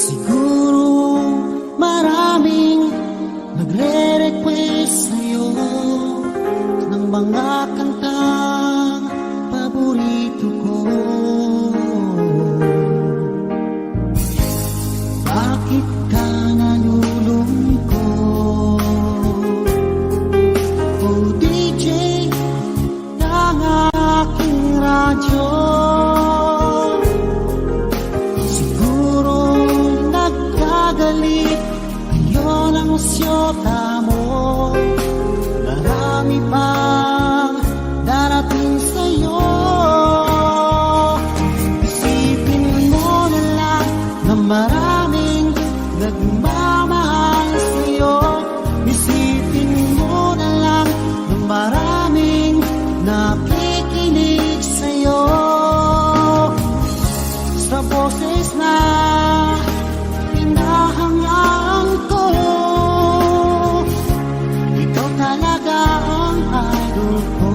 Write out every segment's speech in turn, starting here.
Siguro maraming nagre-request sa'yo ng mga kantang paborito ko. Bakit ka nalulungkot? Oh DJ, ng aking radyo. Siguro nagkagalit ngayon ang syota mo. Marami pang darating sa'yo. Isipin mo na lang na maraming nagmamahal sa'yo. Isipin mo na lang na maraming nakikinig sa'yo. Sa boses na hinahangaan ko, ikaw talaga ang idol ko.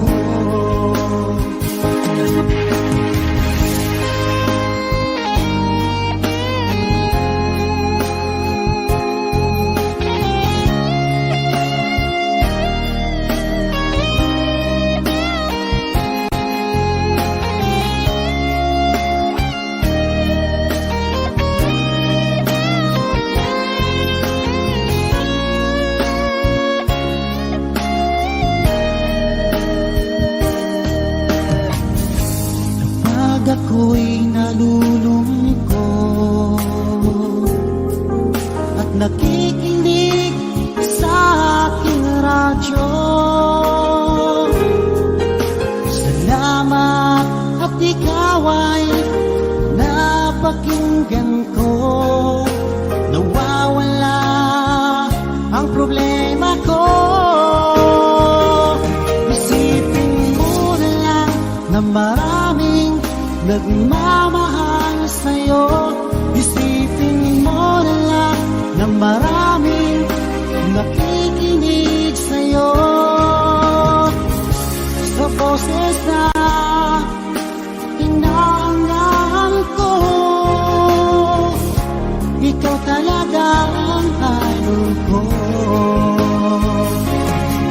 Ako'y nalulungkot at nakikinig sa aking radyo. Salamat at ikaw ay napakinggan ko. Nawawala ang problema ko. Isipin mo na lang na maraming nagmamahal sa'yo. Isipin mo na lang na maraming nakikinig sa'yo. Sa boses na hinahangaan ko, ikaw talaga ang idol ko.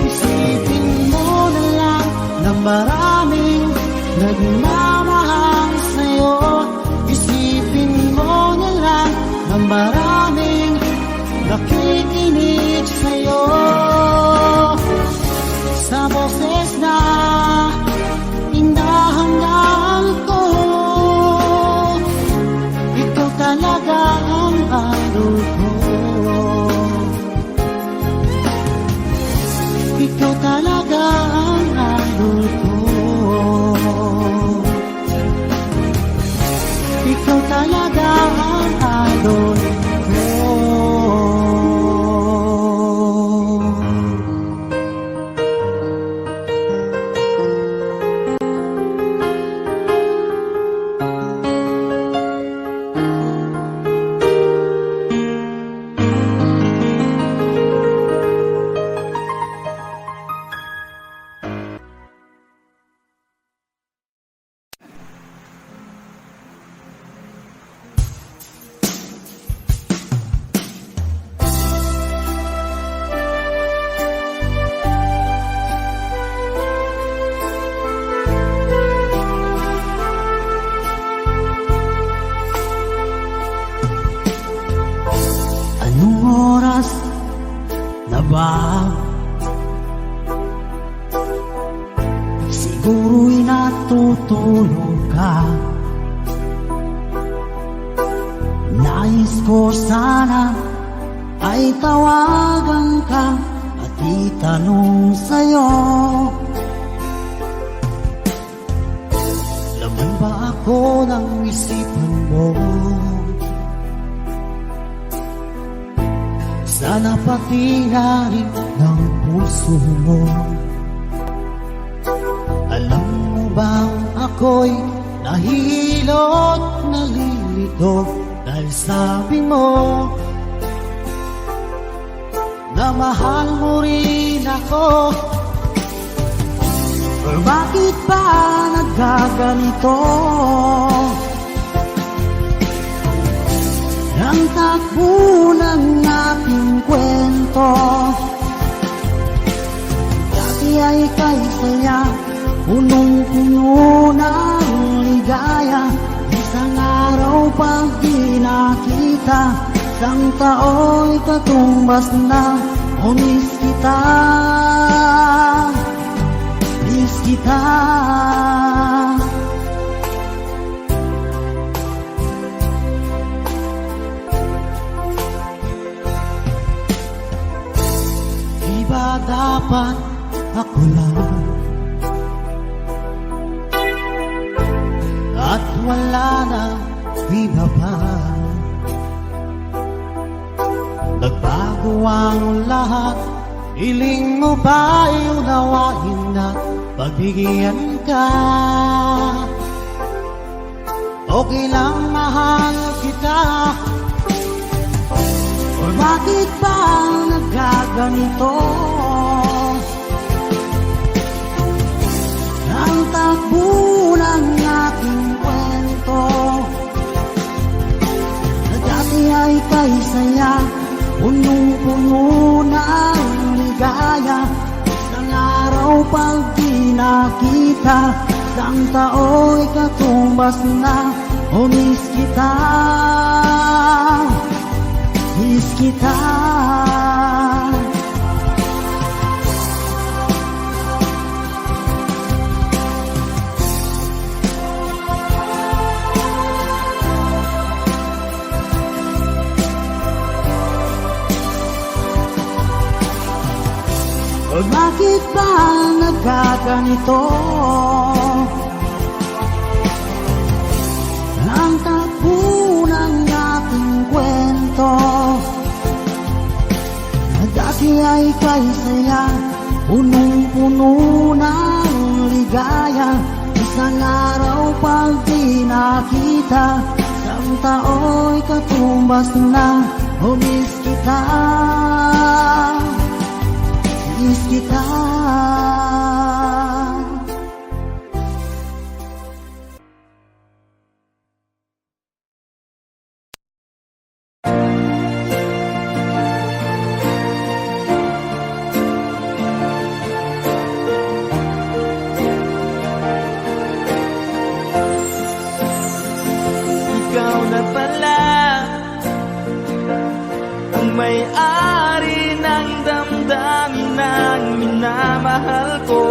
Isipin mo na lang na maraming nagmamahal sa'yo. Isipin mo na lang na maraming nakikinig sa'yo. Sa boses na hinahangaan ko, ikaw talaga ang idol ko. Ikaw talaga ang idol ko. Ikaw talaga ang idol ko. Siguro'y natutulog ka. Nais ko sana ay tawagan ka at itanong sa'yo, laman ba ako ng isipan mo? Sana pati na rin ng puso mo. Alam mo bang ako'y nahihilot, nalilito dahil sabi mo na mahal mo rin ako. Pero bakit ba nagkaganito? ang takbo ng ating kwento. Dati ay kay saya, punong-puno ng ligaya. Isang araw pag di nakita, isang tao'y katumbas na. O miss kita, miss kita. Di ba dapat ako lang at wala na iba pa? Nagbago ang lahat, hiling mo ba'y unawain na pagbigyan ka? Okay lang mahal kita, o bakit ba nagkaganito? Ang takbo ng aking kwento, na dati ay kay saya, punong-puno ng ligaya. Isang araw pag di nakita, isang tao'y katumbas na. O miss kita, miss kita. O bakit ba nagkaganito? Ang takbo ng ating kwento, na dati ay kay saya, punong-puno ng ligaya. Isang araw pag di nakita, isang tao'y katumbas na. O miss kita, miss kita. Ikaw na pala ang may-ari ng damdamin ng minamahal ko.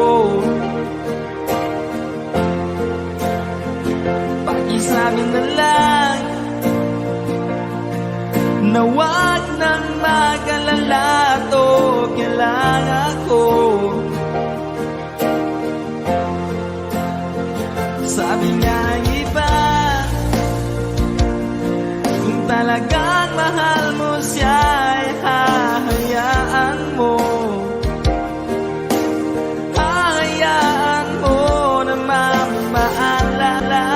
Pakisabi na lang na wag nang mag-alala, to kailangan ako. Sabi nga ang iba, kung talagang mahal mo siya, ay hahayaan mo. Hahayaan mo na mamaalala.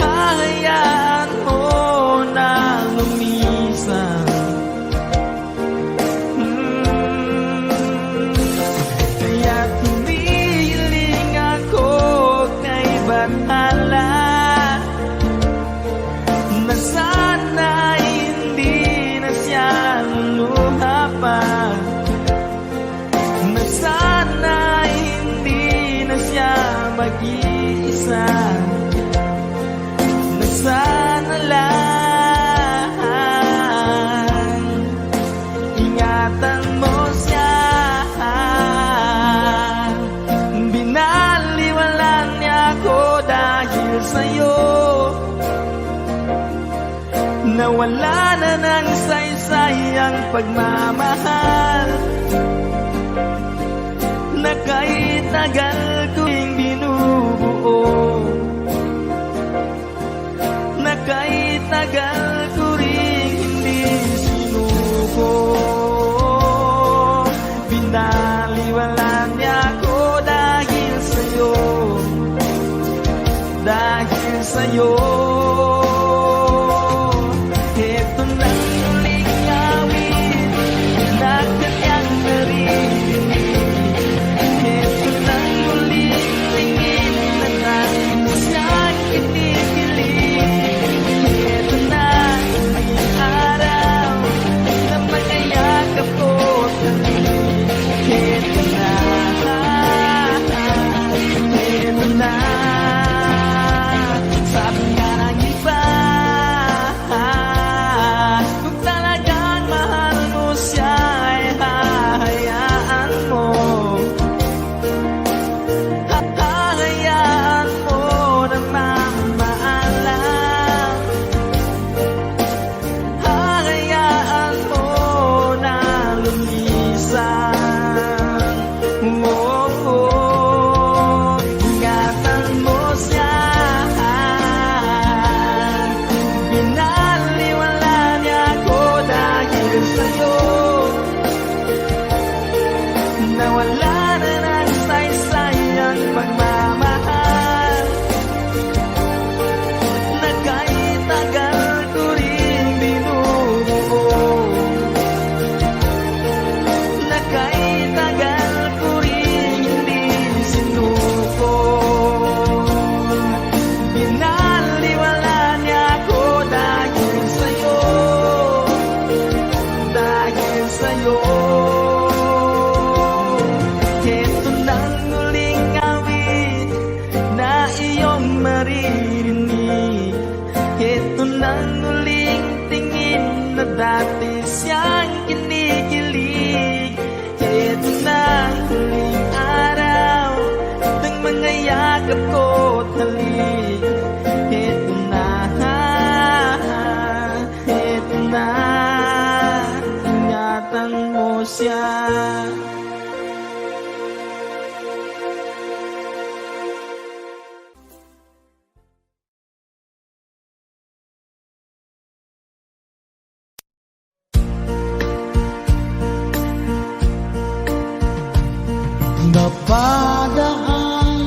Hahayaan mo na lumisan. Kaya't humihiling ako kay Bathala, na sana hindi na siya luluha pa, na sana hindi na siya mag-iisa, na sana lang ingatan mo siya. Binaliwalan niya ako dahil sa'yo, nawala na ng saysay ang pagmamahal, na kahit tagal ko'y binubuo, na kahit tagal ko rin hindi sinuko. Binaliwalan niya ako dahil sa'yo, dahil sa'yo. Ito nang uling awit na kanyang naririnig. Ito nang uling lingin na nais siyang itigilig. huling tingin na dati siyang kinikilig. Ito na ang huling araw ng mga yakap ko't halik. Ito na, ingatan mo siya. Napadaan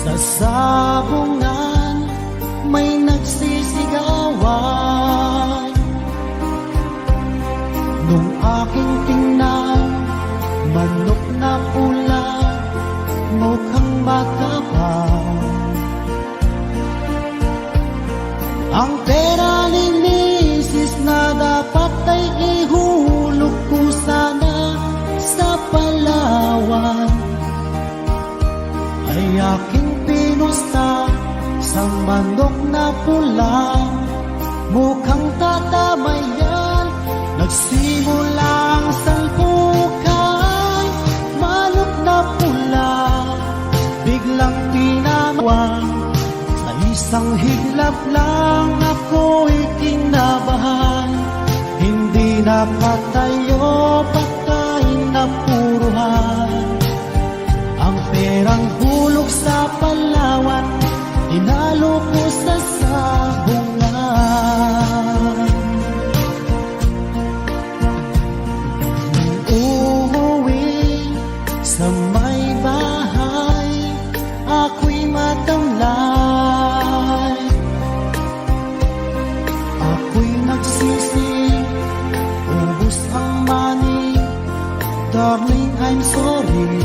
sa sabungan, may nagsisigawan. Nung aking tingnan, manok na pula, mukhang matapang. Ang pera ni misis na dapat ay ihulog ko sana sa Palawan, ay aking pinusta sa manok na pula, mukhang tatamayan. Nagsimula ang salpukan, manok na pula, biglang tinamawang. Sa isang higlap lang ako'y kinabahan, hindi nakatayo pagkain na puruhan. Ang perang hulog sa Palawan, inalo ko sa sabungan. Nung umuwi sa may bahay, ako'y matamlay. Ako'y nagsisi, ubos ang money. Darling, I'm sorry.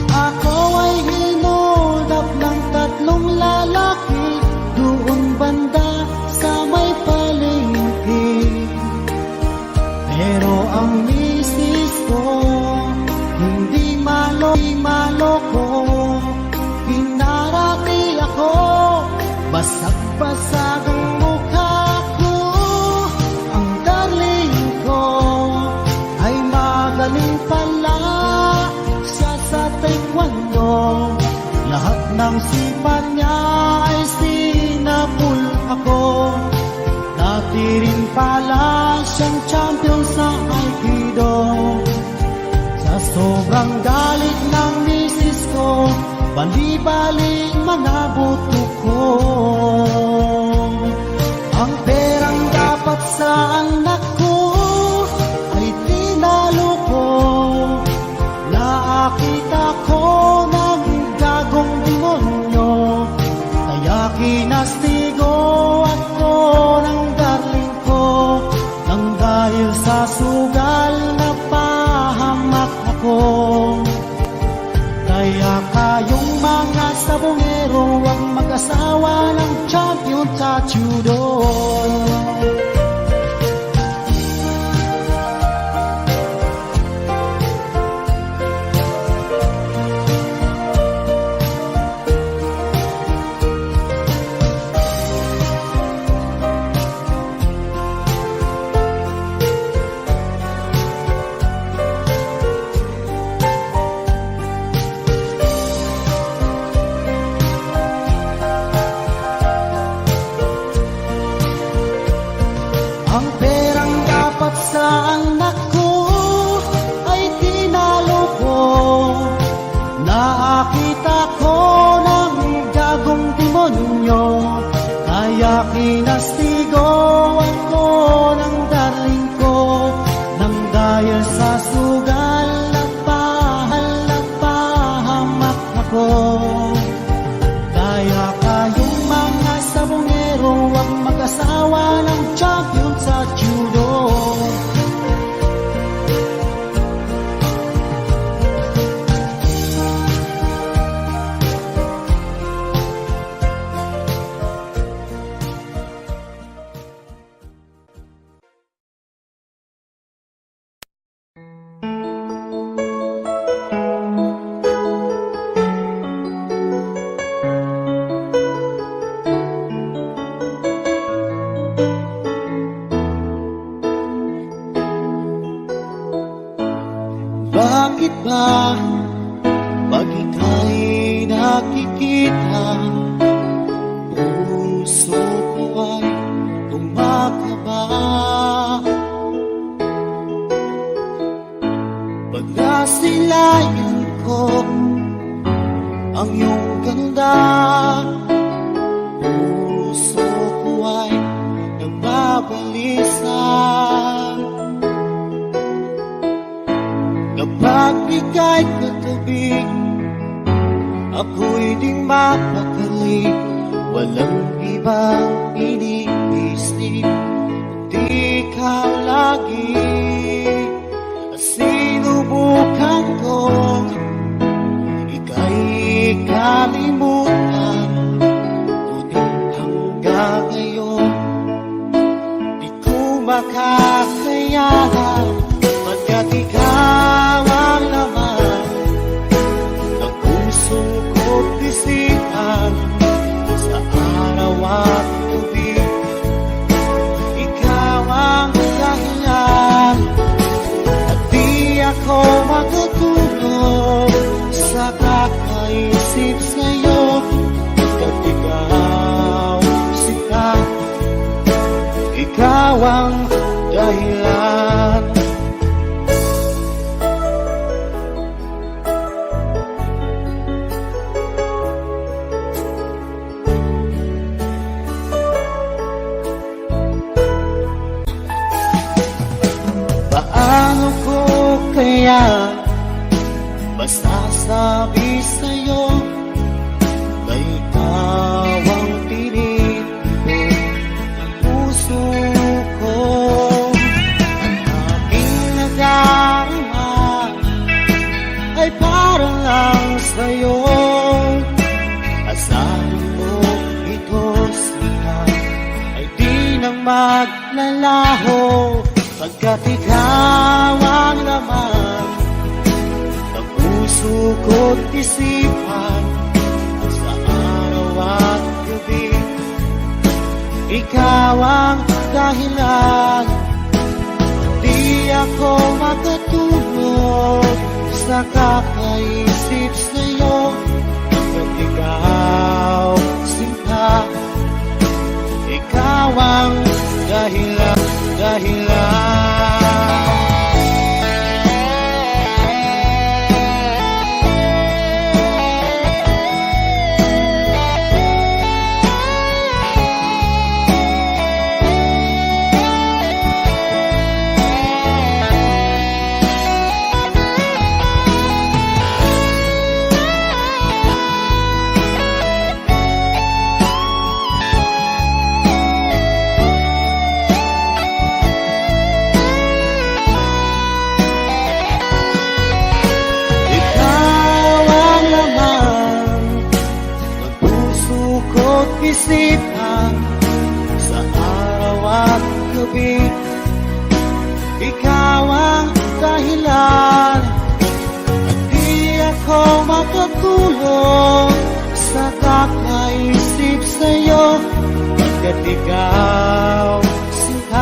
Ako ay hinold up ng tatlong lalaki doon banda sa may palengke. Pero ang misis ko hindi maloko. Pinarati ako, basag-basag ang mukha ko. Ang darling ko ay magaling pala sa taekwondo. Lahat ng sipat niya ay sinabul ako. Dati rin pala siyang champion sa Aikido. Sa sobrang galit ng misis ko, bali-baling mga buto ko. Ang perang dapat sa anak ko ay tinalo ko. Nakita ko ng gagong demonyo, kaya kinastigo ako ng darling ko. Nang dahil sa sugal na pahamak ako. Kaya kayong mga sabongero, ang mag-asawa ng champion sa judo. Ang perang dapat sa anak ko ay tinalo ko. Nakita ko ng gagong demonyo, kaya kinastigo ako ng darling ko. Nang dahil sa sugal at pahamak ako. Kaya kayong mga sabongero, ang mag-asawa ng champion sa judo. bakit ba pag ika'y nakikita, puso ko ay kumakaba? Pag nasilayan ko ang iyong ganda, puso ko ay nagbabalisa. Kapag ika'y katabi, ako'y di mapakali. Walang ibang iniisip, di ikaw lagi. Sinubukan kong ika'y kalimutan, ngunit hanggang ngayon di ko makakayanan. Pagkat ikaw ang laman ng puso ko't isipan, sa araw at gabi ikaw ang dahilan. At di ako matutulog sa kakaisip sa'yo, pagkat ikaw sika, ikaw ang dahilan. Paano ko kaya masasabi sa'yo na ikaw ang pinili ng puso ko? Ang aking nadarama ay parang lang sa'yo. Asahan mo ito sila ay di na maglalaho, pagkat ikaw ang laman ng puso ko't isipan, sa araw at gabi ikaw ang dahilan. Di ako makatulog sa kakaisip sa'yo, pagkat ikaw sinta, ikaw ang dahilan. Isipan sa araw at gabi, ikaw ang dahilan. At di ako makatulog sa kakaisip sa'yo, pagkat ikaw sinta,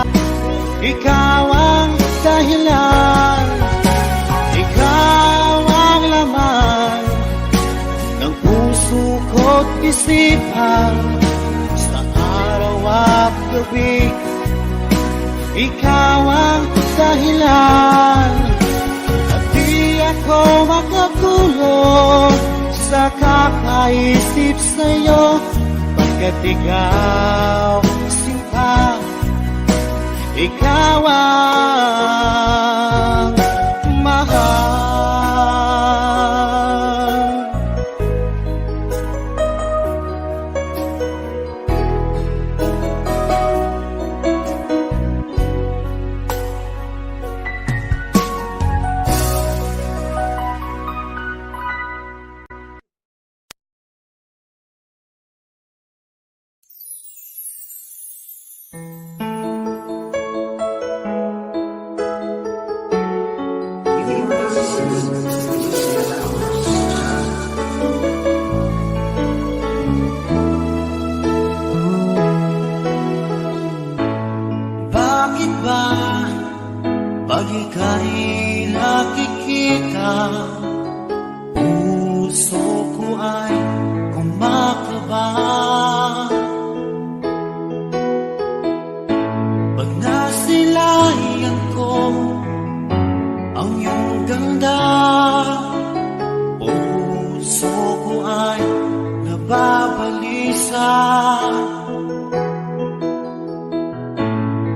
ikaw ang dahilan. Ikaw ang laman ng puso ko't isipan, sa araw at gabi ikaw ang dahilan. At di ako makatulog sa kakaisip sa'yo, pagkat ikaw sinta, ikaw ang mahal.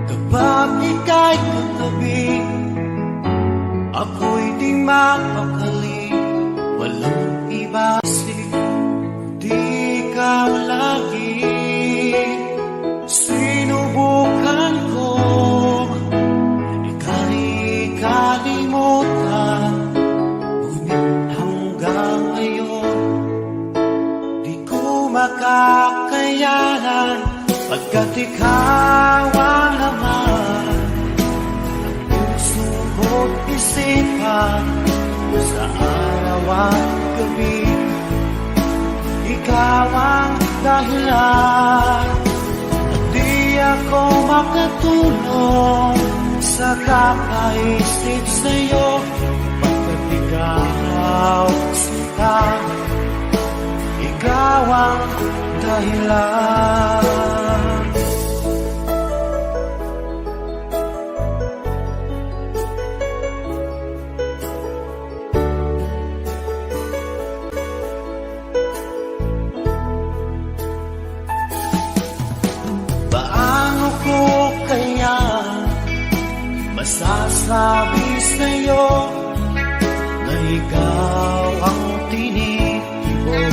Kapag ika'y katabi, ako'y di mapakali. Walang iba di ikaw lagi. Sinubukan ko ika'y kalimutan, ngunit hanggang ngayon di ko makakayanan, pagkat ikaw ang laman ng puso ko't isipan. Sa araw at gabi, ikaw ang dahilan. At di ako makatulong sa kakaisip sa'yo, pagkat ikaw sinta, ikaw ang dahilan. Paano ko kaya masasabi sa'yo na ikaw ang tinitibok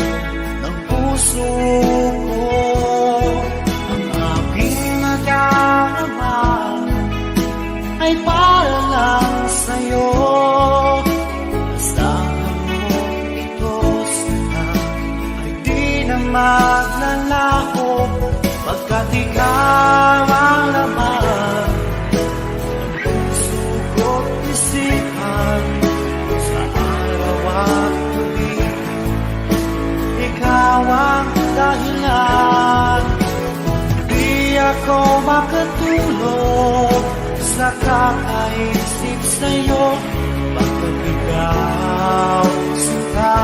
ng puso ko? Ang aking nadarama ay para lang sa'yo. Asahan mo ito sana ay di na maglalaho, pagkat ikaw ang laman ng puso ko't isipan. Sa araw at gabi, ikaw ang dahilan. Di ako makatulog sa kakaisip sa'yo, pagkat ikaw sinta,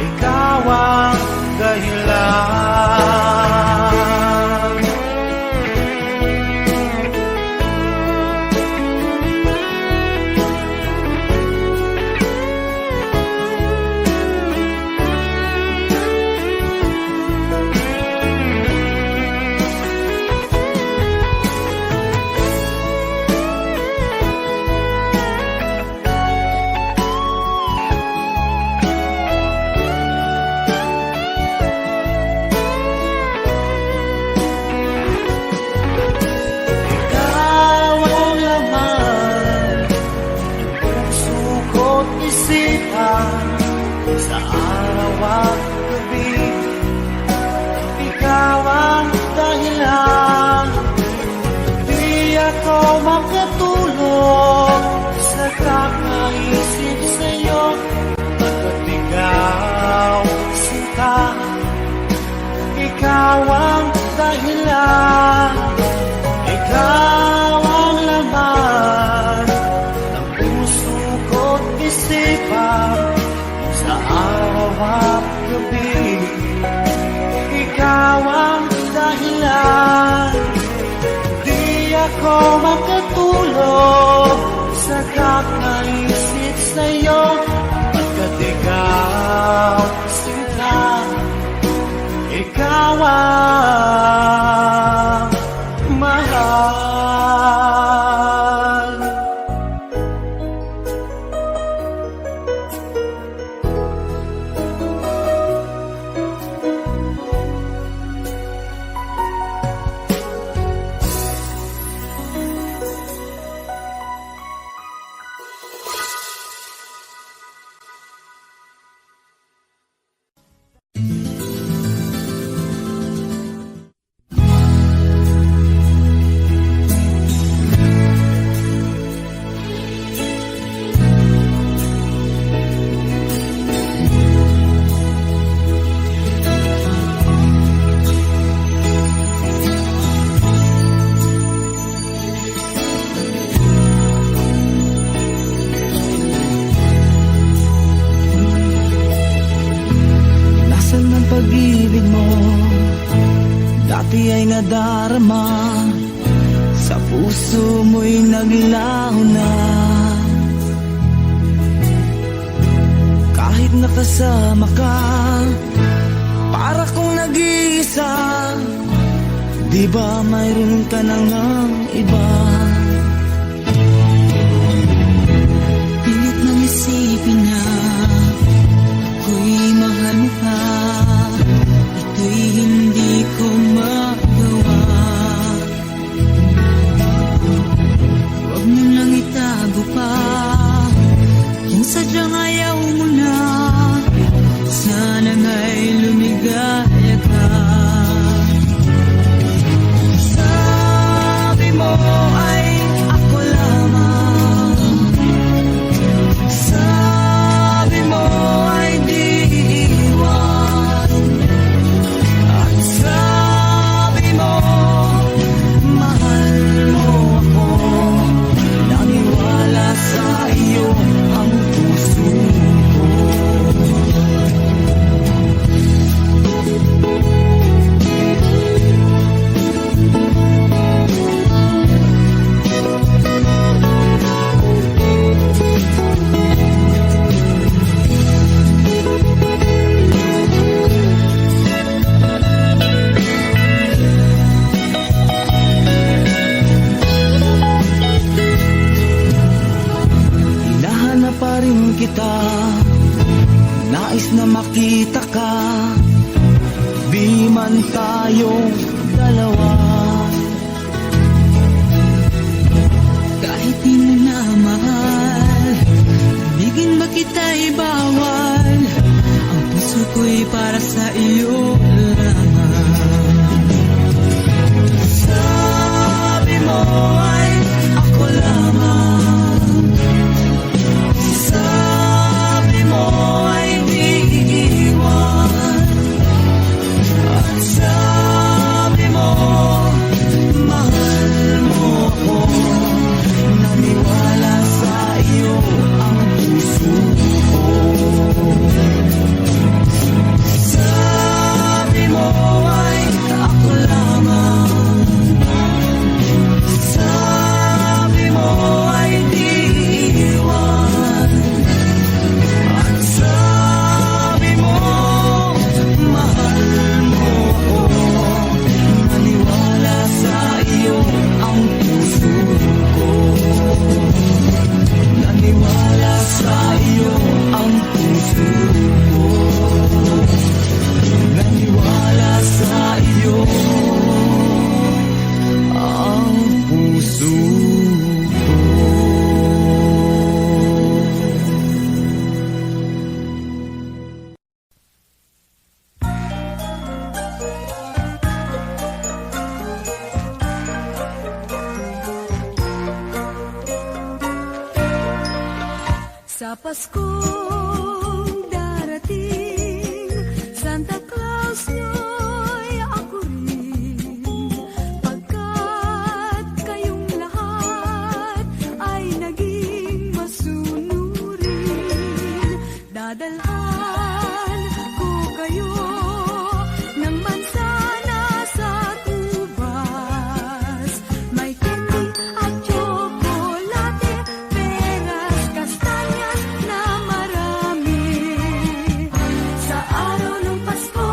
ikaw ang dahilan. Sa araw at gabi, ikaw ang dahilan. Di ako makatulog sa kakaisip sa'yo, pagkat ikaw sinta, ikaw ang dahilan. Ikaw ang laman ng puso ko't isipan. Sa araw at gabi, ikaw ang dahilan. Di ako makatulog sa kakaisip sa'yo, pagkat ikaw sinta, ikaw ang mahal. Pag-ibig mo dati ay nadarama, sa puso mo'y naglaho na. Kahit nakasama ka, para kong nag-iisa. Di ba mayroon ka na ngang iba? Pilit nang isipin na ako'y mahal mo pa. Ito'y hindi ko magawa. Huwag mo nang itago pa kung sadyang ayaw mo na. Sana nga'y lumigaya ka. Sabi mo ay ako lamang. Sabi mo ay di iiwan. At sabi mo mahal mo ako. Naniwala sa iyo ang puso ko. Hinahanap pa rin kita, nais na makita ka. Di man tayong dalawa. Kahit di mo na mahal, bigin ba kita'y bawal? Ang puso ko'y para sa iyo lamang. Sabi mo ay ako lamang. Sabi mo ay di iiwan. At sabi mo mahal mo ako. Naniwala sa iyo ang puso ko. Sabi mo ay ako lamang. Sabi mo ay di iiwan. At sabi mo mahal mo ako. Naniwala sa iyo ang puso ko. Naniwala sa iyo ang puso ko. Naniwala sa iyo ang puso ko. Sa Paskong darating, Santa Claus nyo'y ako rin. Pagkat kayong lahat ay naging masunurin, dadalhan ko kayo ng mansana sa ubas. May candy at tsokolate, peras, kastanyas na marami. Sa araw ng Pasko,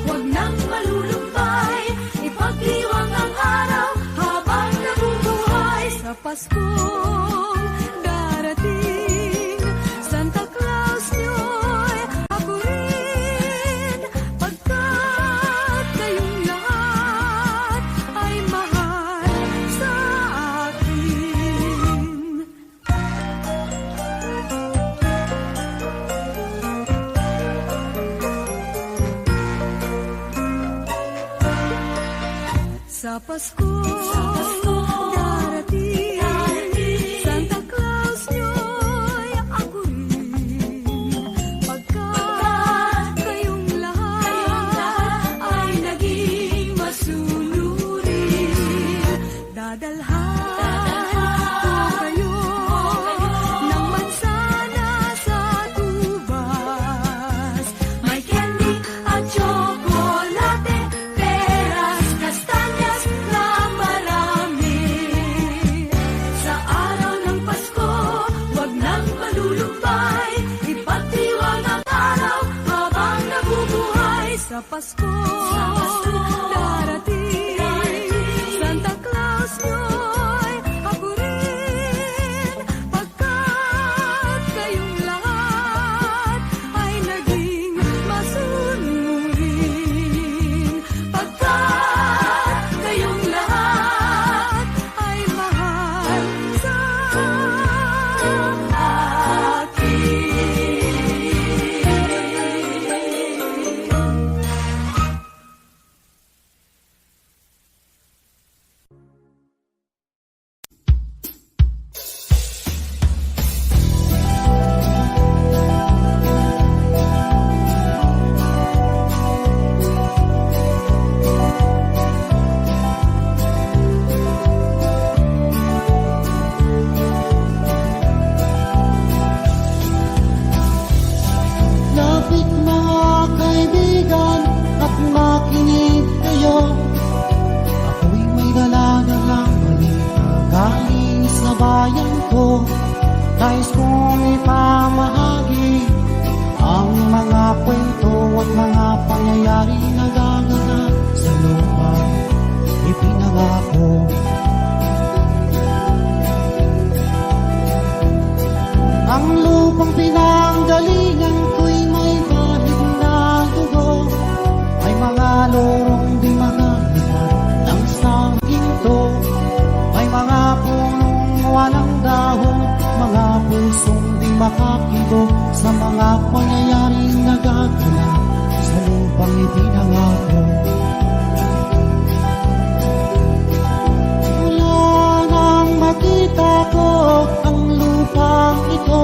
huwag nang malulumbay, ipagdiwang ang araw habang nabubuhay. Sa Paskong darating, Santa Claus nyo'y ako rin. Pagkat kayong lahat ay mahal sa akin. Sa Paskong darating, Santa Claus nyo'y ako rin. Pagkat kayong lahat ay naging masunurin, dadalhan ko kayo ng mansana sa tubas. May candy at tsokolate, peras, kastanyas na marami. Sa araw ng Pasko, huwag nang malulumbay, ipagdiwang ang araw habang nabubuhay. Sa Pasko darating, Santa Claus nyo'y ako rin, pagkat kayong lahat ay naging masunurin, pagkat kayong lahat ay mahal sa akin. Lapit mga kaibigan at makinig kayo. Ako'y may dala-dalang balita galing sa bayan ko. Nais kong ipamahagi ang mga kwento at mga pangyayari na gaganap sa lupa ipinangako. Ang lupang pinanggalingan ko'y may bahid na dugo, may mga lorong di makalipat ng sangginto, may mga punong walang dahon, mga pusong di makakibo sa mga pangyayaring nagaganap sa lupang ipinangako. Mula nang makita ko ang lupang ito,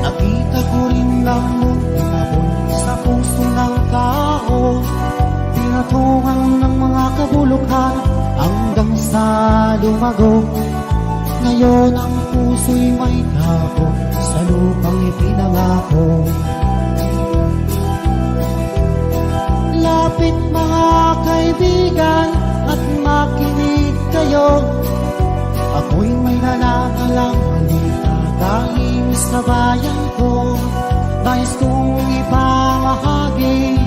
nakita ko rin ang muntabon sa puso ng tao. Pinatungan ng mga kabulukan hanggang sa lumago. Ngayon ang puso'y may tao sa lupang ipinangako. Lapit mga kaibigan at makinig kayo. Ako'y may nalagalang balita galing sa bayan ko. Nais kong ipamahagi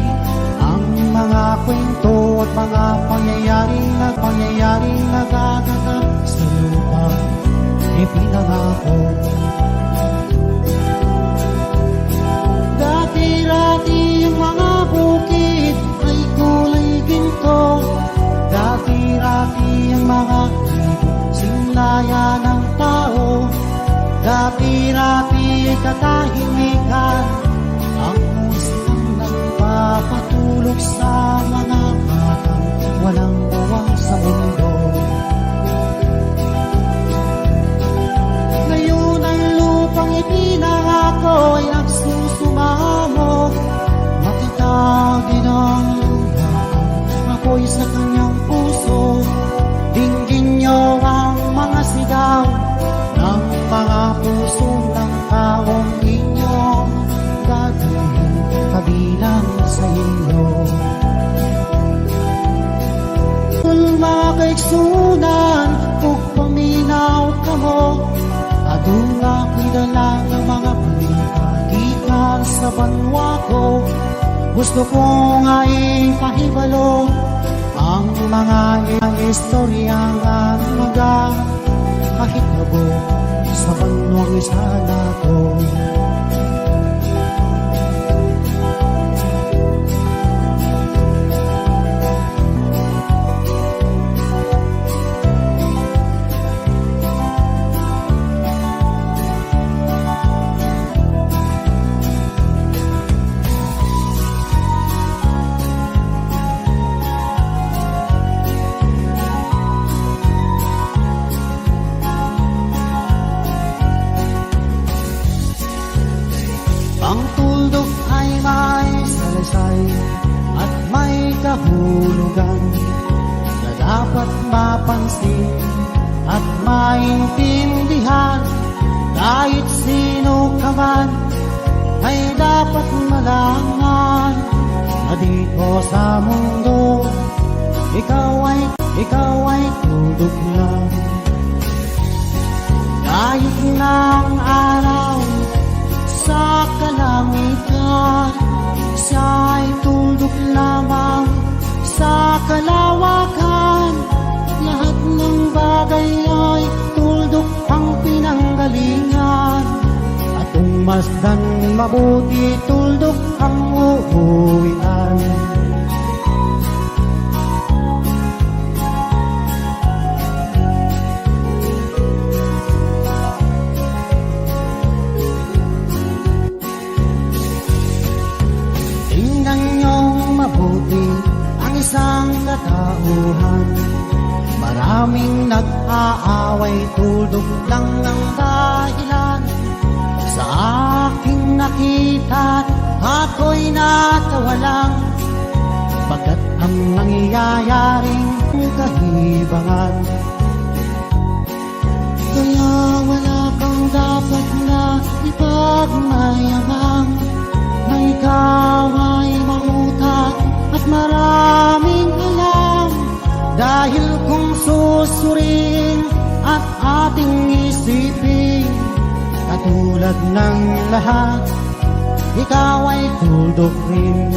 ang mga kwento at mga pangyayaring nagaganap sa lupa ipinangako. Dati-dati ang mga bukid ay kulay ginto. Dati-dati ang mga simlaya ng tao. Dati-dati ay katahimikan, ang musikang nagpapatulog sa mga batang walang uwang sa mundo. Ngayon ang lupang ipinangako ay nagsusumamo. Matatagin ang lupa, ako'y sa kanyang puso. Dinggin niyo ang mga sigaw ng mga puso ng taong inyong gagawin kabilang sa inyo. Mga kaigsunan, kung paminaw ka mo, adunga ko'y dala ng mga balita gikan sa banwa ko. Gusto ko nga ipahibalo ang mga istoryang mga kahitabo sa banwang isala ko. Ang tuldok ay may salaysay at may kahulugan na dapat mapansin at maintindihan. Kahit sino ka man ay dapat malaman na dito sa mundo ikaw ay tuldok lang. Kahit ng araw sa kalangitan, siya ay tuldok lang. Masdan mabuti tuldok ang uuwian. Tingnan niyong mabuti ang isang katauhan. Maraming nag-aaway, tuldok lang ang dahilan. Sa aking nakita, ako'y natawa lang. Pagkat ang nangyayaring kahibangan. Kaya wala kang dapat na ipagmayabang, na ikaw ay mangutang at maraming alam. Dahil kung susurin at ating isipin, katulad ng lahat, ikaw ay tuldok rin.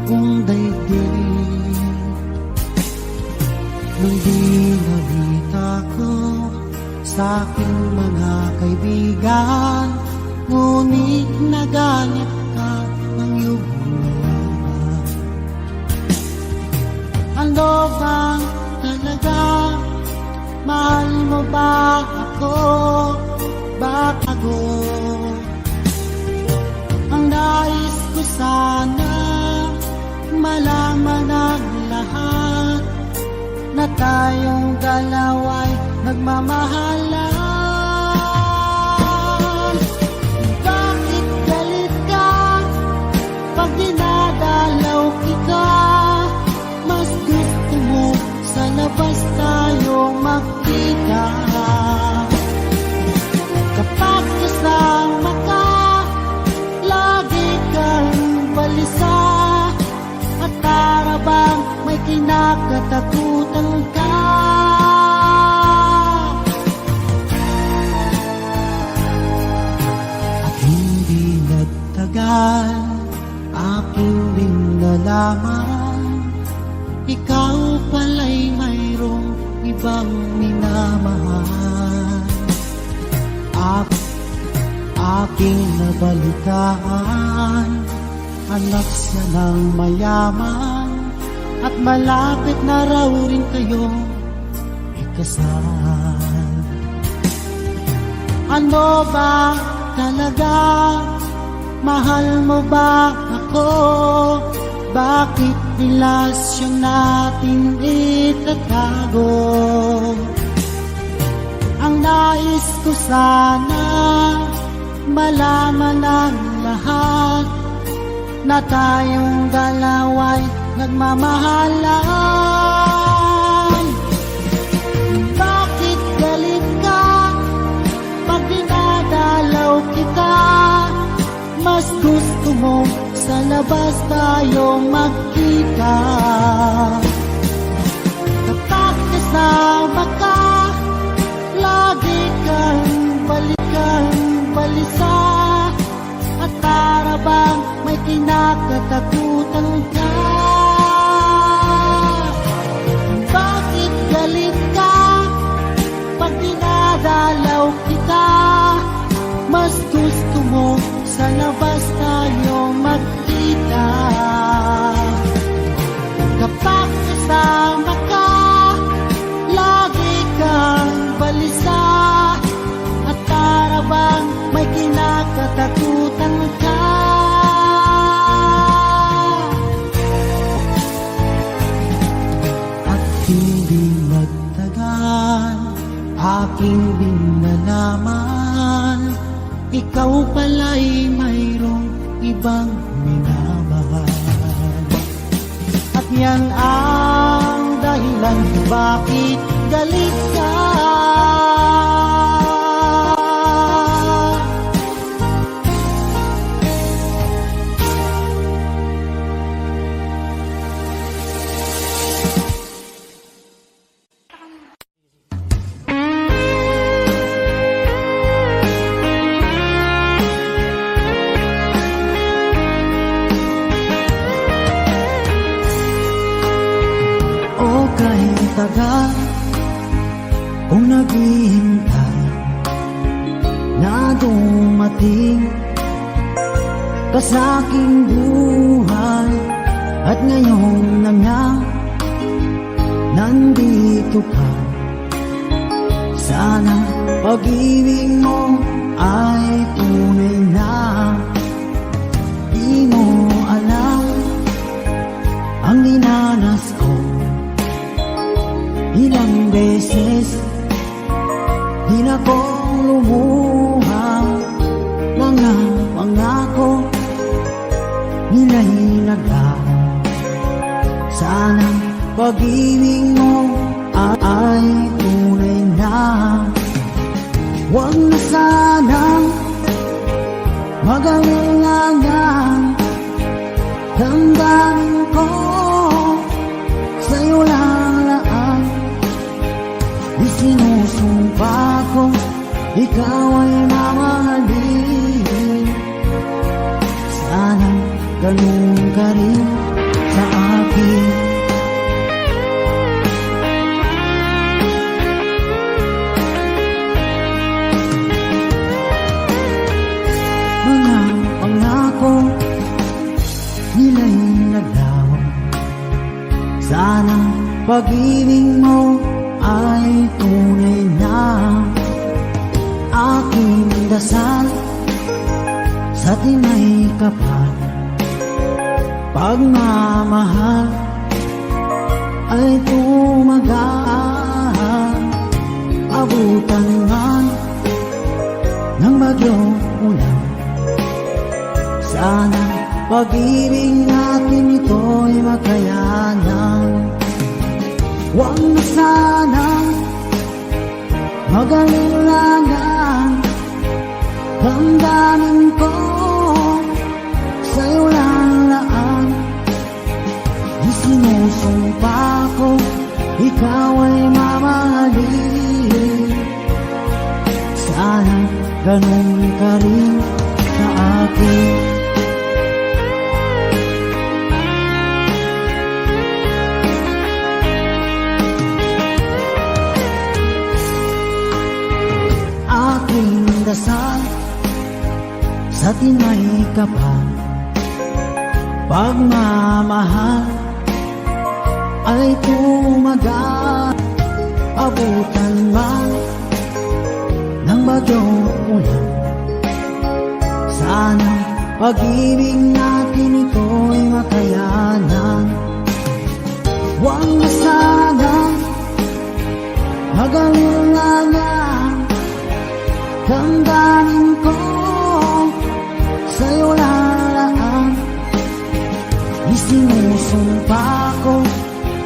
kong daigdig. Nung dinalita ko sa aking mga kaibigan, ngunit nagalit ka ng iyong nalaman. Ano bang talaga? Mahal mo ba ako? Bago ang nais ko sana malaman ang lahat, na tayong dalawa'y nagmamahalan. Bakit galit ka pag dinadalaw kita? Mas gusto mo sa labas tayong magkita. Kapag kasama ka, lagi kang balisa, at para bang may kinakatakutan ka. At hindi nagtagal, aking din nalaman, ikaw pala'y mayroong ibang minamahal. Aking nabalitaan, anak siya ng mayaman, at malapit na raw rin kayong ikasal. Ano ba talaga? Mahal mo ba ako? Bakit relasyon natin itatago? Ang nais ko sana malaman ang lahat, na tayong dalawa'y nagmamahalan. Bakit galit ka pag dinadalaw kita? Mas gusto mo sa labas tayong magkita. Kapag kasama ka, lagi kang balikan balisa, at para bang may kinakatakutan ka. Bakit galit ka pag dinadalaw kita? Mas gusto mo sa labas tayong magkita. Kapag kasama ka, lagi kang balisa, at para bang may kinakatakutan ka. At hindi nagtagal, aking din nalaman, ikaw pala'y mayroong ibang minamahal. At yan ang dahilan bakit galit ka. Tagal kung naghihintay na dumating ka sa aking buhay, at ngayon na nga nandito ka. Sana pag-ibig mo ay tunay na. Di mo alam ang dinanas ko. Ilang beses di na kong lumuhang mga pangako nila'y naglaho. Sana pag-ibig mo ay tunay na. Huwag na sanang mag-alinlangan, damdamin ko sa'yo lang laan. Isinusumpa ko, ikaw ay mamahalin. Sana ganun ka rin sa akin. Mga pangako nila'y naglaho. Sana pag-ibig mo ay tunay na. Aking dasal sa tinay kapal, pagmamahal ay tumagal. Abutan man ng bagyong ulan, sana pag-ibig natin ito'y makayanan. Huwag na sanang mag-alilangan, damdamin ko sa'yo lalaan. Di sinusumpa ko, ikaw ay mamahalin. Sana ganun ka rin sa akin. Aking dasal sa tinay kapal, pagmamahal ay tumagal. Abutan man ng bagyong ulan, sana pag-ibig natin ito'y makayanan. Huwag na sana mag-alilangan, damdamin ko sa'yo lalaan. Isinusumpa ko,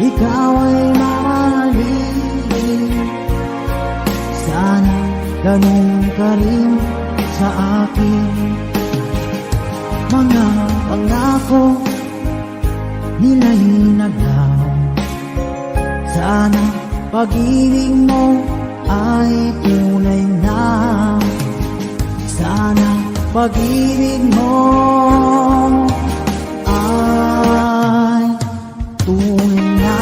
ikaw ay mamahalin. Sana ganun ka rin sa akin. Mga pangako nila'y naglaho. Sana pag-ibig mo ay tunay na. Sana pag-ibig mo ay tunay na.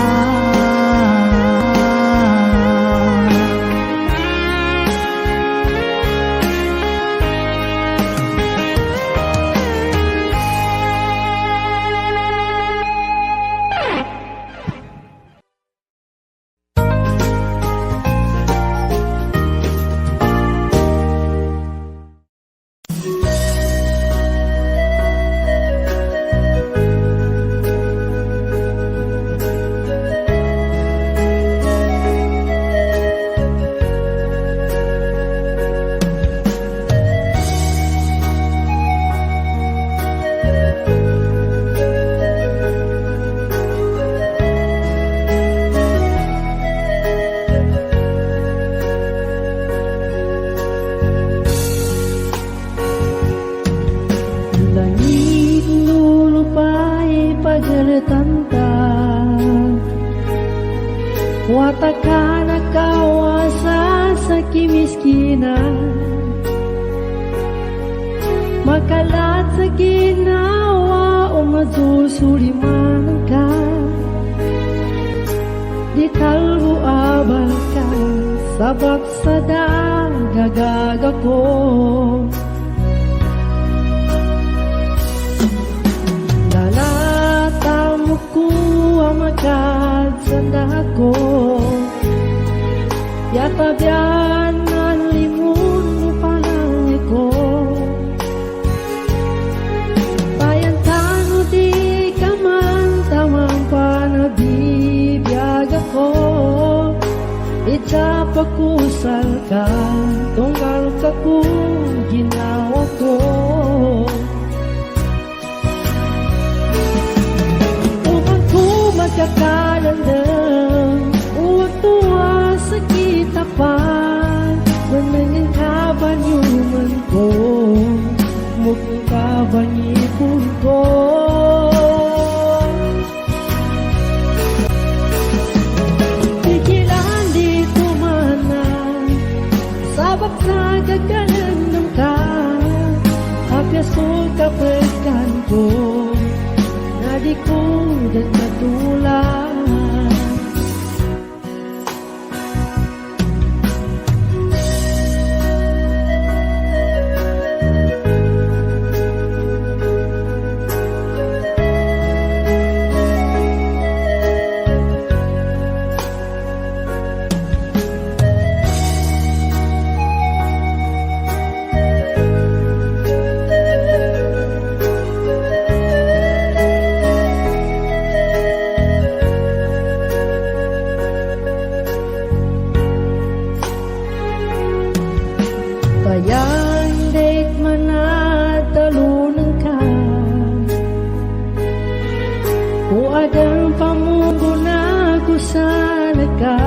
Langit lulupay pagalitanta, watakan nakawasa sa kimiskinan, makalat sa ginawa o masusuliman ka. Di talbo abal ka sa baksadang gagaga ko. Lalata mo ko ang magad sa dako, yatabyan ng limon mo palang ko. Payantano di ka man tamang panabibiyag ako. Itsapakusal ka, tunggal ka kung ginawa ko. Magkakalandang uwag tuwa sa kita pa, manangin kaban yuman ko, mukhang kaban ipon ko. Pigilan dito mana, sabak sa gagalandang ka, apyaso kapagkan ko. di ko din matulad. Bayang date man na talunan ka, o adang pamugo na kusana ka.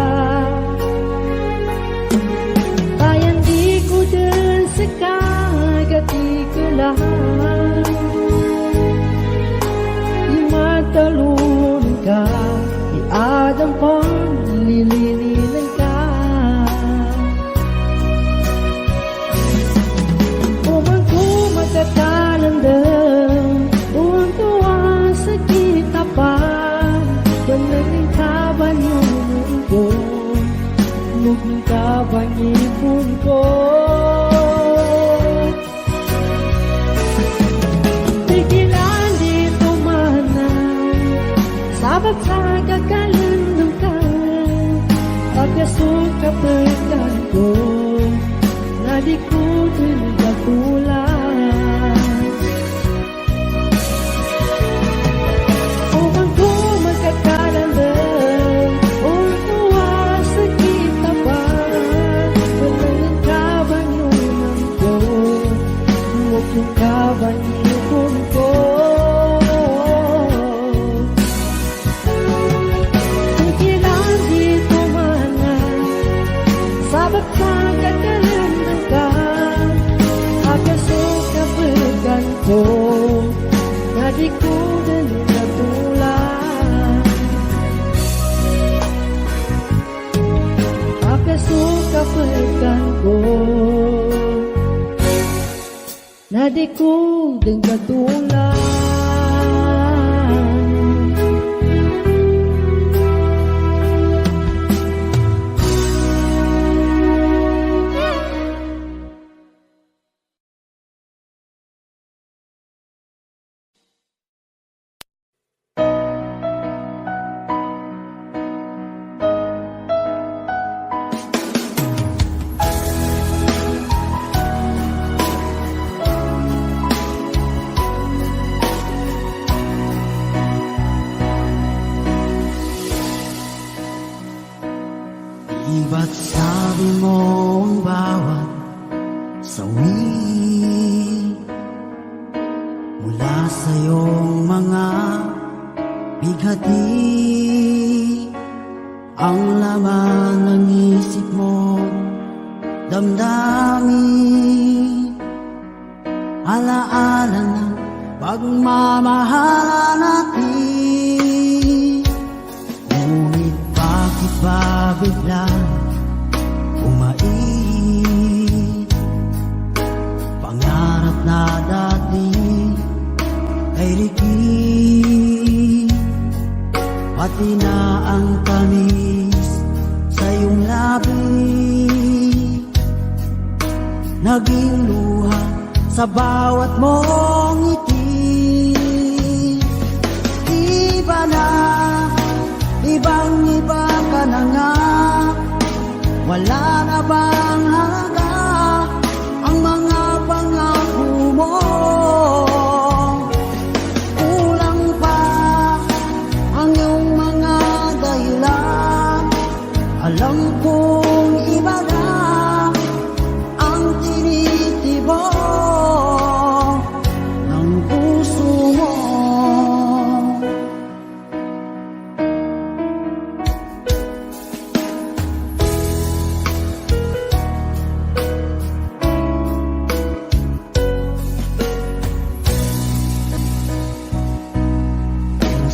Bayang di ko din sa kagati ko lahat, di matalunan ka, di adang pang nilinilan ka. Kakalandang tuwang-tuwa sa kita pa, panaging kaban yung mundo, naging kaban ipon ko. Tigilan dito mana, sabat sa kakalandang ka, pagkasok kapagkan ko, na di ko din katulad. Kaban ipon ko, tigilan dito mana, sabat sa kakalandang ka, pagkasok kapagkan ko, na di ko din katulad. Pagkasok kapagkan ko, na di ko din katulad. Ba't sabi mo ang bawat sawi mula sa iyong mga bighati, ang laman ng isip mo, damdamin, alaala ng pagmamahala natin. Ngunit bakit ba biglang umait? Pangarap na dati ay ligid, pati na ang tamis sa iyong labi, naging luha sa bawat mong ngiti. Iba na, ibang-iba ka na nga, wala na bang halaga ang mga pangako mo? Kulang pa ang iyong mga dahilan, alam kong iba na ang tinitibok ng puso mo.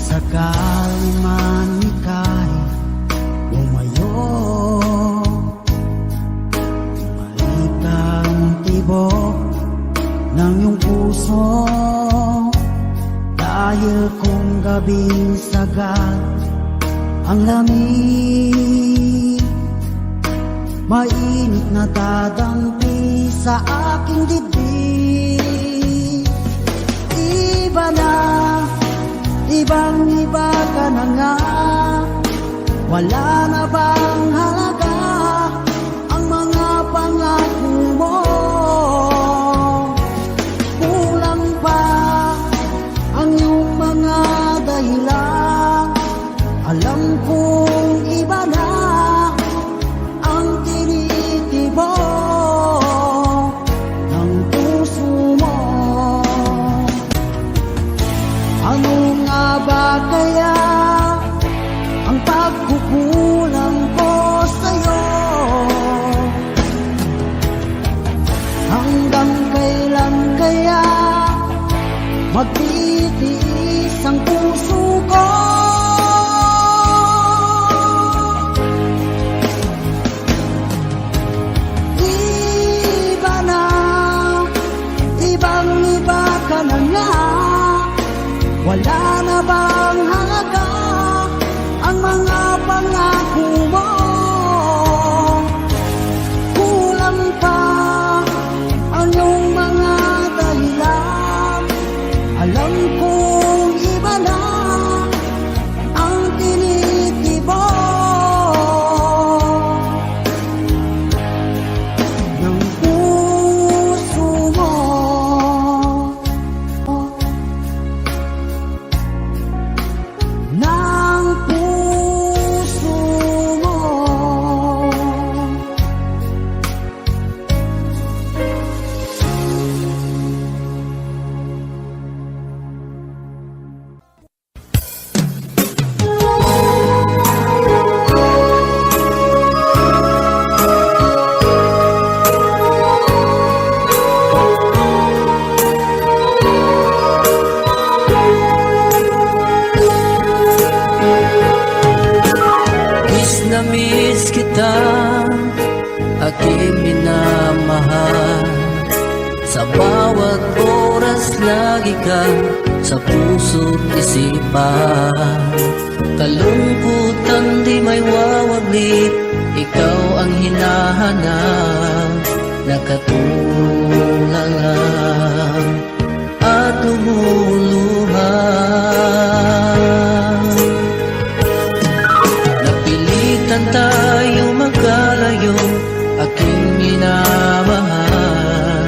Sakali man ika'y umayo, balik ang tibok ng iyong puso, Dahil kung gabing sagat ang lamig, mainit na dadampi sa aking dibdib. Iba na, ibang iba ka na nga, wala na bang halaga ang mga pangako mo? Kulang pa ang iyong mga dahilan. Alam kong iba na ang tinitibok ng puso mo. Ano nga ba kaya ang pagkukulang ko sa'yo? Hanggang kailan kaya magtitiis ang puso ko? Iba na, ibang iba ka na nga, wala na bang halaga ang mga pangako mo? Kulang pa ang iyong mga dahilan. Alam kong iba na ang tinitibok ng puso mo. Ng puso mo. Miss kita, aking minamahal. Sa bawat oras lagi ka sa puso't isipan. Kalungkutan di may wawaglit, ikaw ang hinahanap. Nakatulala at lumuluha. Tayo magkalayo, aking minamahal.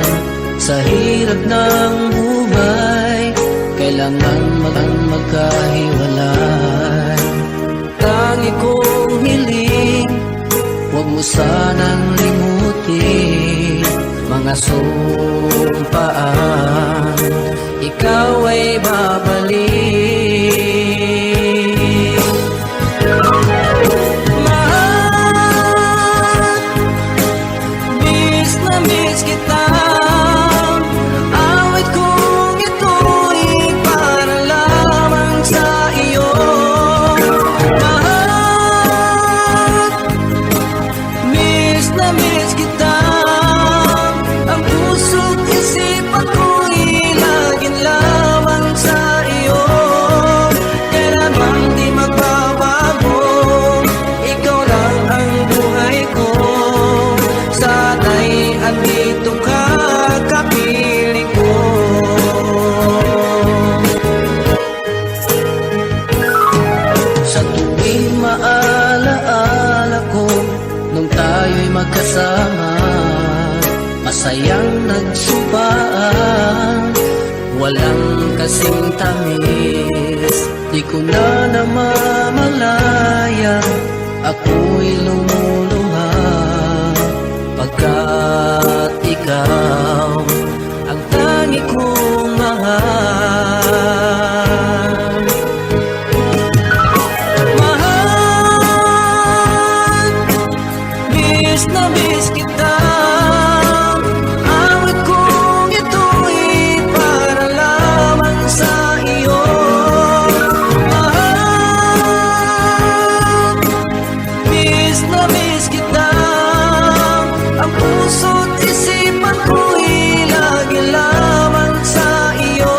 Sa hirap ng buhay, kailangan magkahiwalay. Tangi kong hiling, huwag mo sanang limutin mga sumpaan, ikaw ay babalik. Miss kita, awit kong ito'y para lamang sa iyo. Mahal, miss kita, ang puso't isipan ko'y laging lamang sa iyo. Kailan bang di magbabago, ikaw lang ang buhay ko. Sana'y andito ka, kapiling ko. Sa tuwing maalaala ko, nung tayo'y magkasama, masayang nagsumpaan, walang kasing tamis. Di ko na namamalaya, ako'y lumuluha, pagkat ikaw ang tangi kong mahal. Mahal, miss kita, awit kong ito'y para lamang sa iyo. Mahal, miss kita, ang puso't isipan ko'y lagi lamang sa iyo.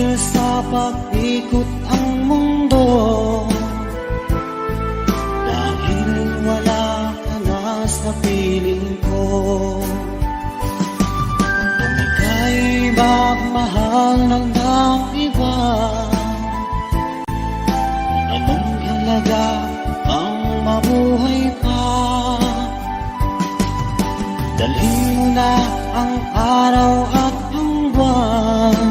tumigil sa pag-ikot ang mundo, dahil wala ka na sa piling ko. Kung ika'y magmahal ng iba, anong halaga ang mabuhay pa? Dalhin mo na ang araw at ang buwan,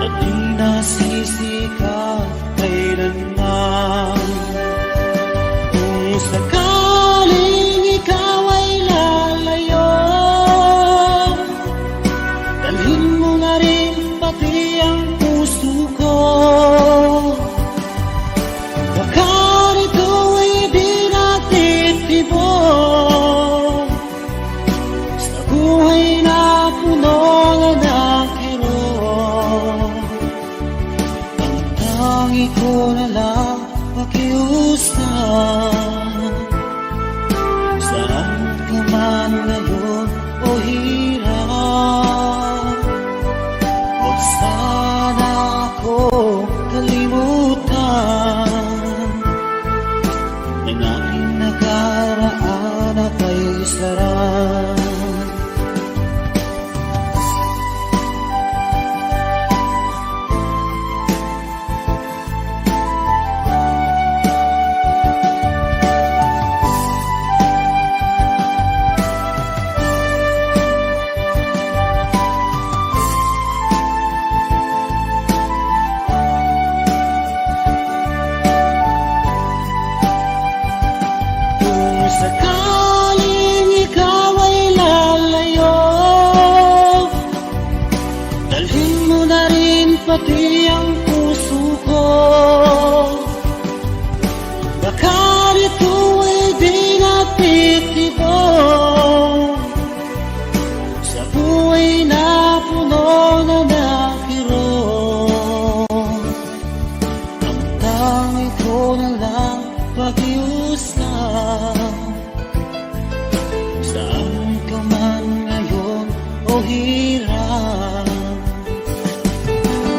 at di nasisikat kailanman. Kung sakaling ikaw ay lalayo, dalhin mo na rin pati ang puso ko. Baka nito ay di natitibok sa buhay na puno ng kirot. Ang tangi ko na lang pakiusap, saan ka man ngayon o hirap, huwag sana ako kalimutan ng aking nakaraan at ay sarap. Kung sakaling ikaw ay lalayo, dalhin mo na rin pati ang puso ko. Baka nito ay di natitibok sa buhay na puno na ng kirot. Ang tangi ko na lang pakiusap, saan ka man ngayon o hirap,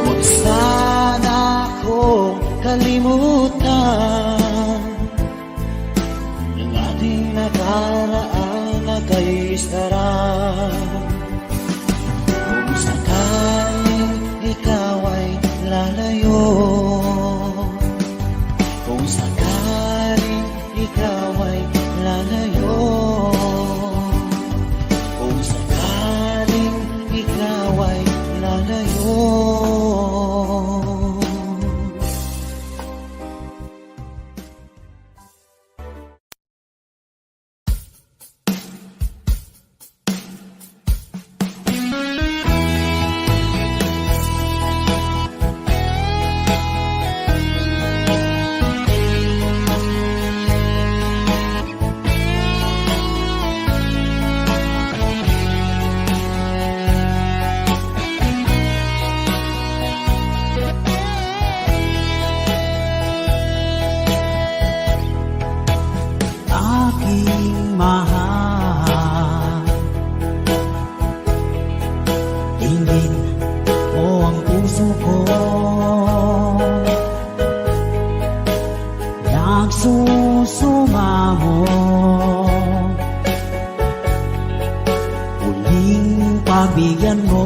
huwag sana akong kalimutan ng ating nakaraan na kay sarap. Kung sakaling ikaw ay lalayo, kung sakaling ikaw ay lalayo, kung sakaling ikaw ay lalayo. Aking mahal, tingin mo ang puso ko, nagsusumamo, huling pagbigyan mo.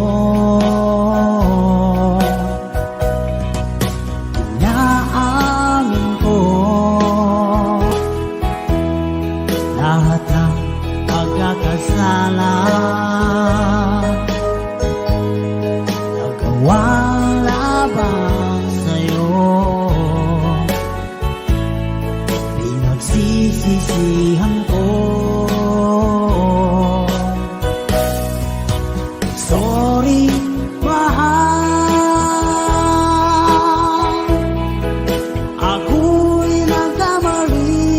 Inaamin ko lahat ng pagkakasala, nagawa labang sa'yo, pinagsisisihan ko. Sorry, mahal, ako'y nagkamali.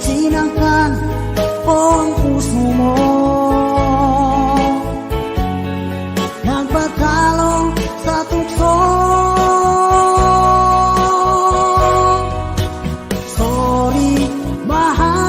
Sinaktan ko ang puso mo, nagpatalo sa tukso. Sorry, mahal,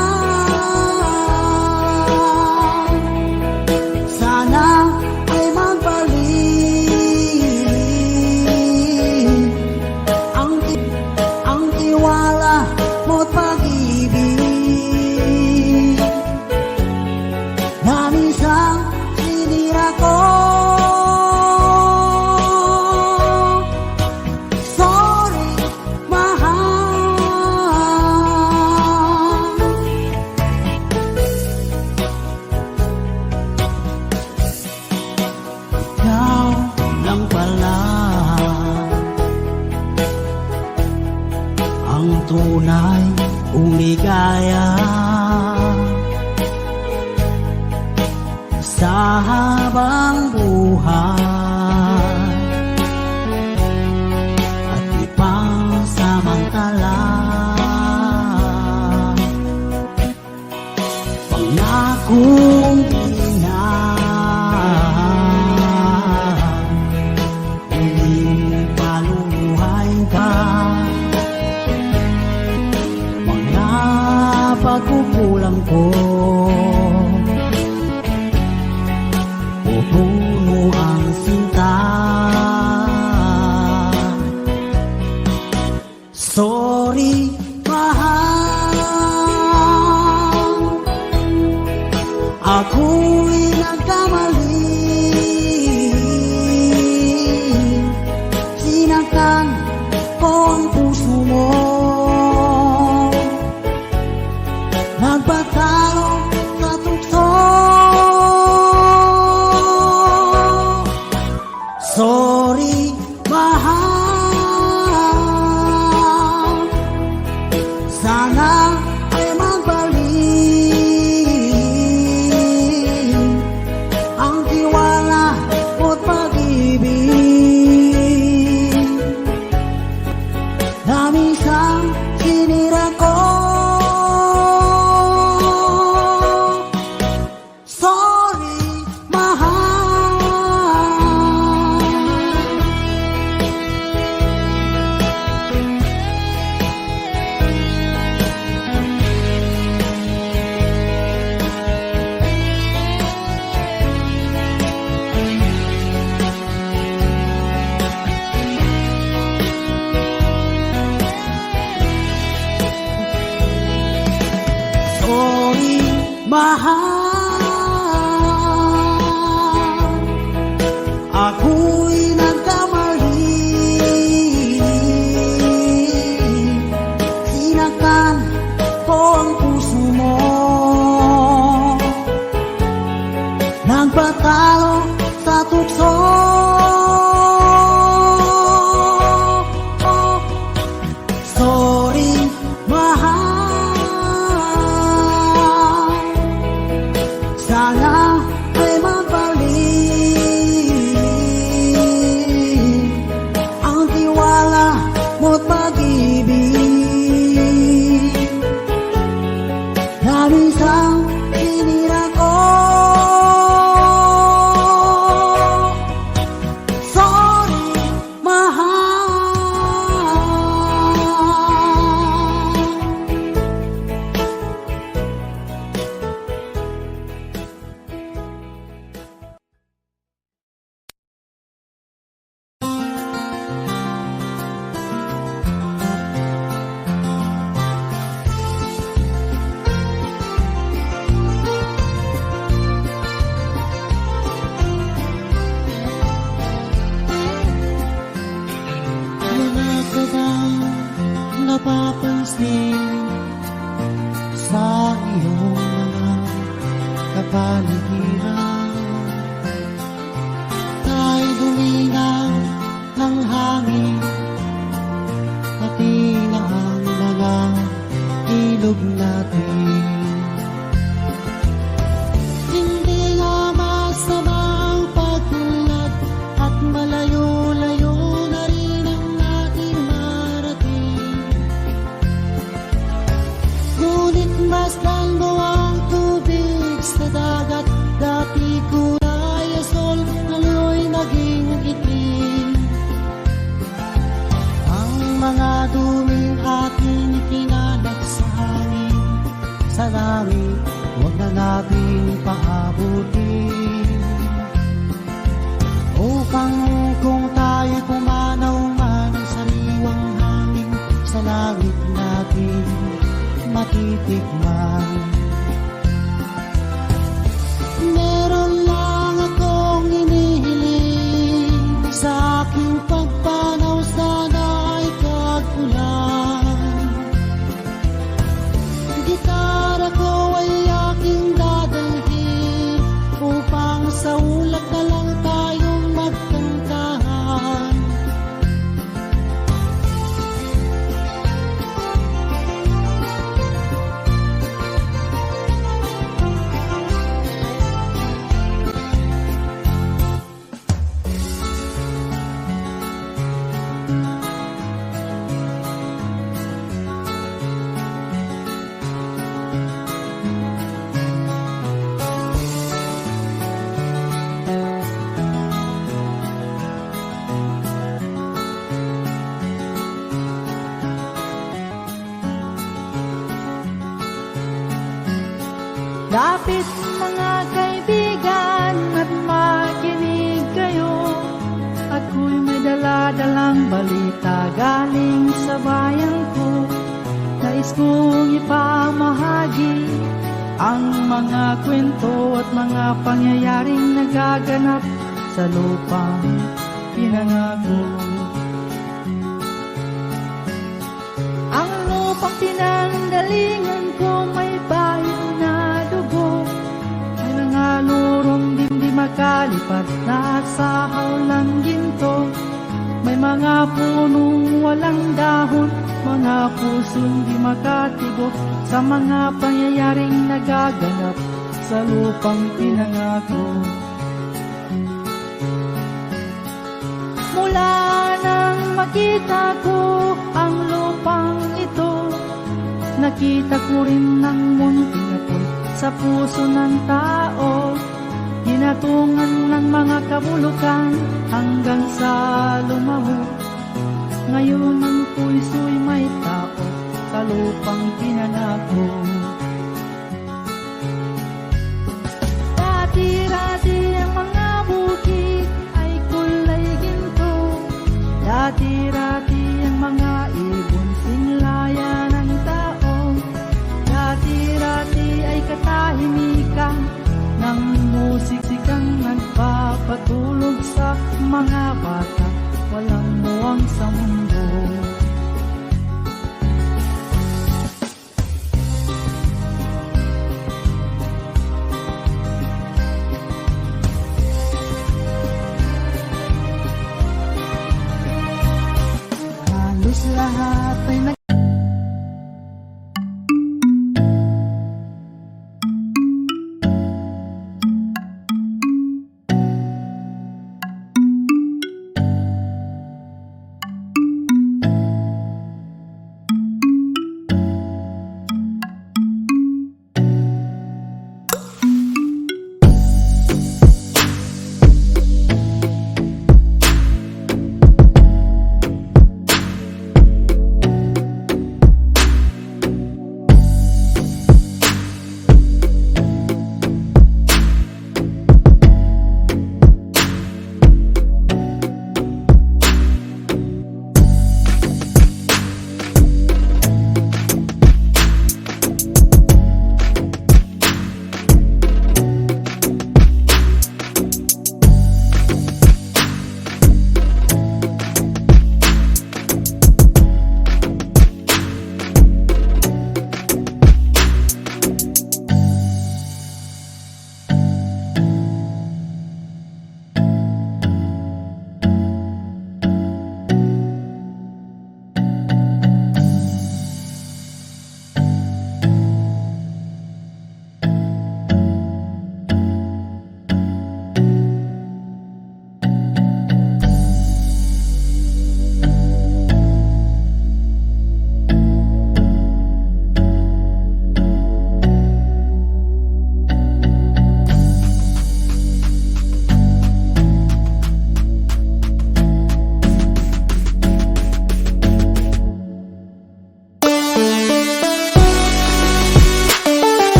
sa habang buhay at ipangsamantala. Pangakong ina, muling paluluhay ka. Mga pagkukulang ko, pupuno ang sinta. Sorry, mahal, ako'y nagkamali. Sinaktan ko ang puso mo, nagpatalo sa tukso. Sorry, mahal, sana ay magbalik ang tiwala mo't pag-ibig na minsan sinira ko. Sorry, mahal. Sorry, mahal, ako'y nagkamali. Sinaktan ko ang puso mo, nagpatalo sa tukso. Sorry, mahal, sana ay magbalik ang tiwala mo't pag-ibig na minsan sinira ko. Sorry, mahal. Wala ka bang napapansin sa iyong mga kapaligiran? Tayo duminaw ng hangin, pati na ang mga ilog natin. Hindi nga masamang pagtulad at malayo-layo na rin ang ating marating. Ngunit mas lalo ang tubig sa dagat, dati kulay asol, ngayon'y naging itim. Ang mga duming ating ikinalat sa hangin, sa langit, huwag na nating paabutin. Upang kung tayo pumanaw man ang sariwang hangin, sa langit natin matitikman. Meron lang akong inihiling, sa aking pagpanaw sana ay tag-ulan. Gitara ko ay aking dadalhin, upang sa ulap na lang tayong magkantahan. balita galing sa bayan ko, nais kong ipamahagi ang mga kwento at mga pangyayaring nagaganap sa lupang pinangako. Ang lupang pinanggalingan ko may bayan na dugo, may mga lurong di makalipat na sa hawlang ginto. May mga punong walang dahon, mga pusong di makatibok sa mga pangyayaring nagaganap sa lupang pinangako. Mula nang makita ko ang lupang ito, nakita ko rin ng munting apoy sa puso ng tao. Hinatungan ng mga kabulukan hanggang sa lumaho. Ngayon ang puso'y may tao sa lupang pinangako.